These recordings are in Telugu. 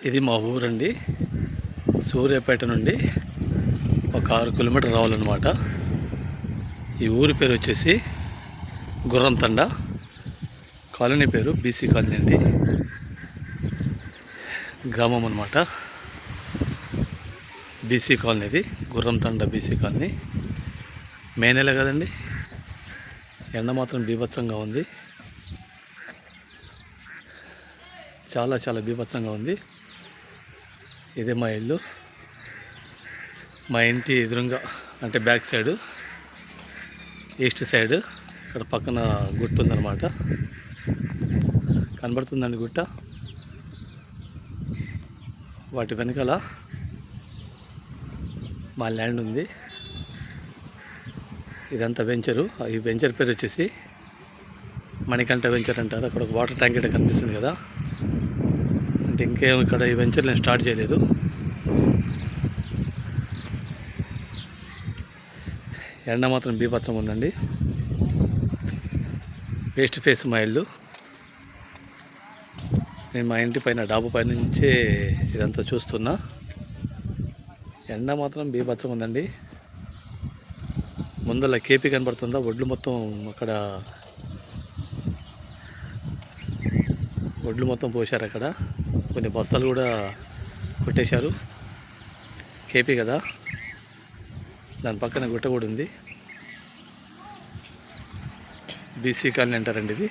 ఇది మా ఊరండి. సూర్యాపేట నుండి ఒక 6 కిలోమీటర్ రావాలన్నమాట. ఈ ఊరి పేరు వచ్చేసి గుర్రంతండ. కాలనీ పేరు బీసీ కాలనీ అండి. గ్రామం అన్నమాట. బీసీ కాలనీ ఇది గుర్రంతండ బీసీ కాలనీ. మే నెల కదండి, ఎండ మాత్రం బీభత్సంగా ఉంది. చాలా చాలా బీభత్సంగా ఉంది. ఇదే మా ఇల్లు. మా ఇంటి ఎదురుగా అంటే బ్యాక్ సైడ్ ఈస్ట్ సైడ్ ఇక్కడ పక్కన గుట్ట ఉందన్నమాట. కనబడుతుందండి గుట్ట. వాటి వెనకాల మా ల్యాండ్ ఉంది. ఇదంతా వెంచరు. ఈ వెంచర్ పేరు వచ్చేసి మణికంఠ వెంచర్ అంటారు. అక్కడ ఒక వాటర్ ట్యాంక్ అయితే కనిపిస్తుంది కదా. అంటే ఇంకేం ఇక్కడ ఈ వెంచర్ నేను స్టార్ట్ చేయలేదు. ఎండ మాత్రం బీభత్సం ఉందండి. వేస్ట్ ఫేస్ మా ఇల్లు. నేను మా ఇంటి పైన డాబు పైన నుంచే ఇదంతా చూస్తున్నా. ఎండ మాత్రం బీభత్సం ఉందండి. ముందర కేపీ కనబడుతుందా? ఒడ్లు మొత్తం అక్కడ ఒడ్లు మొత్తం పోశారు. అక్కడ కొన్ని బస్తాలు కూడా కొట్టేశారు. కేపీ కదా, దాని పక్కన గుట్ట కూడా ఉంది. బీసీ కాలనీ అంటారండి ఇది.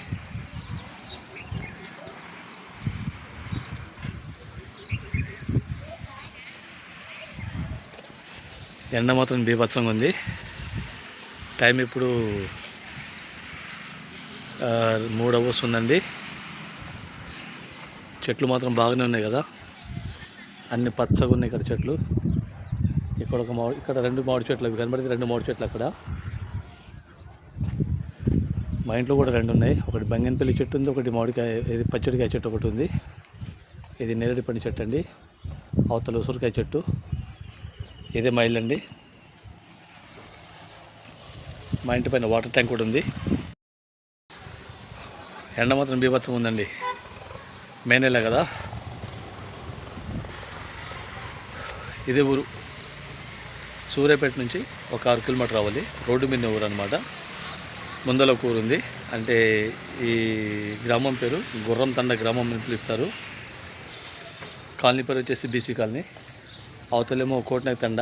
ఎండ మాత్రం బీభత్సంగా ఉంది. టైం ఇప్పుడు 3 అవర్స్ ఉందండి. చెట్లు మాత్రం బాగానే ఉన్నాయి కదా, అన్ని పచ్చగా ఉన్నాయి ఇక్కడ చెట్లు. ఇక్కడ ఇక్కడ 2 మామిడి చెట్లు అవి కనబడితే 2 మామిడి చెట్లు అక్కడ. మా ఇంట్లో కూడా 2 ఉన్నాయి. ఒకటి బంగన్పల్లి చెట్టు ఉంది, ఒకటి మామిడికాయ ఇది పచ్చడికాయ చెట్టు ఒకటి ఉంది. ఇది నేరేడు పండు చెట్టు అండి. అవతల ఉసిరికాయ చెట్టు. ఇదే మా ఇల్లు అండి. మా ఇంటి పైన వాటర్ ట్యాంక్ కూడా ఉంది. ఎండ మాత్రం బీభత్సం ఉందండి. మే నెల కదా. ఇదే ఊరు. సూర్యాపేట నుంచి ఒక 6 కిలోమీటర్ రావాలి. రోడ్డు మీద ఊరు అనమాట. ముందల ఒక ఊరు ఉంది. అంటే ఈ గ్రామం పేరు గుర్రంతండ గ్రామం అని పిలుస్తారు. కాలనీ పేరు వచ్చేసి బీసీ కాలనీ. అవతలేమో కోటనాయ తండ.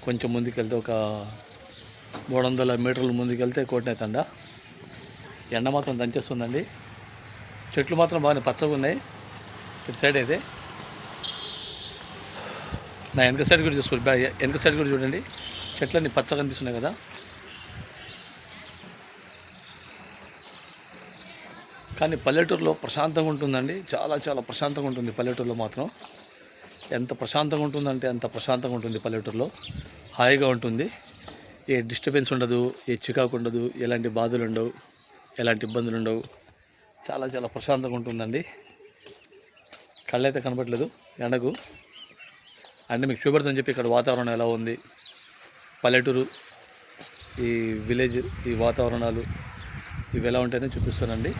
కొంచెం ముందుకెళ్తే ఒక 300 మీటర్ల ముందుకెళ్తే కోటనాయ తండ. ఎండ మాత్రం దంచేస్తుందండి. చెట్లు మాత్రం బాగానే పచ్చగా ఉన్నాయి. ఇటు సైడ్ అయితే నా వెనక సైడ్ కూడా చూసుకోండి. వెనక సైడ్ కూడా చూడండి, చెట్లన్నీ పచ్చగా కనిపిస్తున్నాయి కదా. కానీ పల్లెటూరులో ప్రశాంతంగా ఉంటుందండి. చాలా చాలా ప్రశాంతంగా ఉంటుంది పల్లెటూరులో మాత్రం. ఎంత ప్రశాంతంగా ఉంటుందంటే అంత ప్రశాంతంగా ఉంటుంది పల్లెటూరులో. హాయిగా ఉంటుంది. ఏ డిస్టర్బెన్స్ ఉండదు, ఏ చికాకు ఉండదు, ఎలాంటి బాధలు ఉండవు, ఎలాంటి ఇబ్బందులు ఉండవు. చాలా చాలా ప్రశాంతంగా ఉంటుందండి. కళ్ళైతే కనబడలేదు ఎండకు. అంటే మీకు చూపెడతాను చెప్పి ఇక్కడ వాతావరణం ఎలా ఉంది, పల్లెటూరు, ఈ విలేజ్, ఈ వాతావరణాలు ఇవి ఎలా ఉంటాయని చూపిస్తానండి.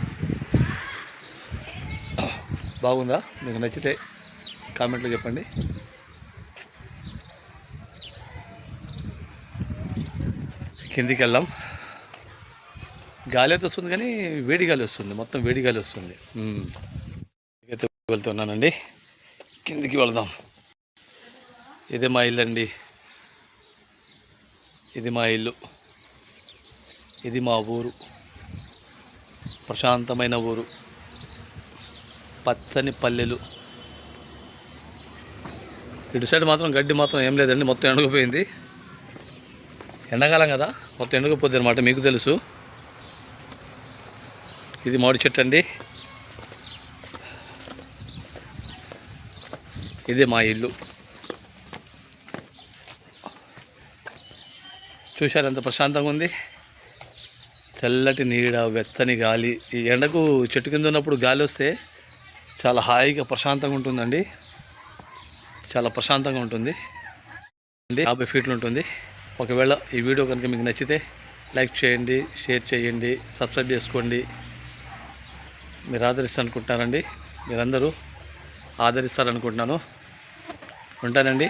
బాగుందా? మీకు నచ్చితే కామెంట్లో చెప్పండి. కిందికి వెళ్దాం. గాలి అయితే వస్తుంది కానీ వేడి గాలి వస్తుంది, మొత్తం వేడి గాలి వస్తుంది. అయితే వెళ్తున్నానండి. కిందికి వెళ్దాం. ఇదే మా ఇల్లు అండి. ఇది మా ఇల్లు. ఇది మా ఊరు. ప్రశాంతమైన ఊరు. పచ్చని పల్లెలు. ఇటు సైడ్ మాత్రం గడ్డి మాత్రం ఏం లేదండి, మొత్తం ఎండకపోయింది. ఎండాకాలం కదా, మొత్తం ఎండకపోద్ది అనమాట. మీకు తెలుసు. ఇది మామిడి చెట్టు అండి. ఇదే మా ఇల్లు. చూశారు ఎంత ప్రశాంతంగా ఉంది. చల్లటి నీడ, వెచ్చని గాలి. ఈ ఎండకు చెట్టు కింద ఉన్నప్పుడు గాలి వస్తే చాలా హాయిగా ప్రశాంతంగా ఉంటుందండి. చాలా ప్రశాంతంగా ఉంటుంది. 50 ఫీట్లు ఉంటుంది. ఒకవేళ ఈ వీడియో కనుక మీకు నచ్చితే లైక్ చేయండి, షేర్ చేయండి, సబ్స్క్రైబ్ చేసుకోండి. మీరు ఆదరిస్తారనుకుంటున్నారండి. మీరందరూ ఆదరిస్తారనుకుంటున్నాను. ఉంటానండి.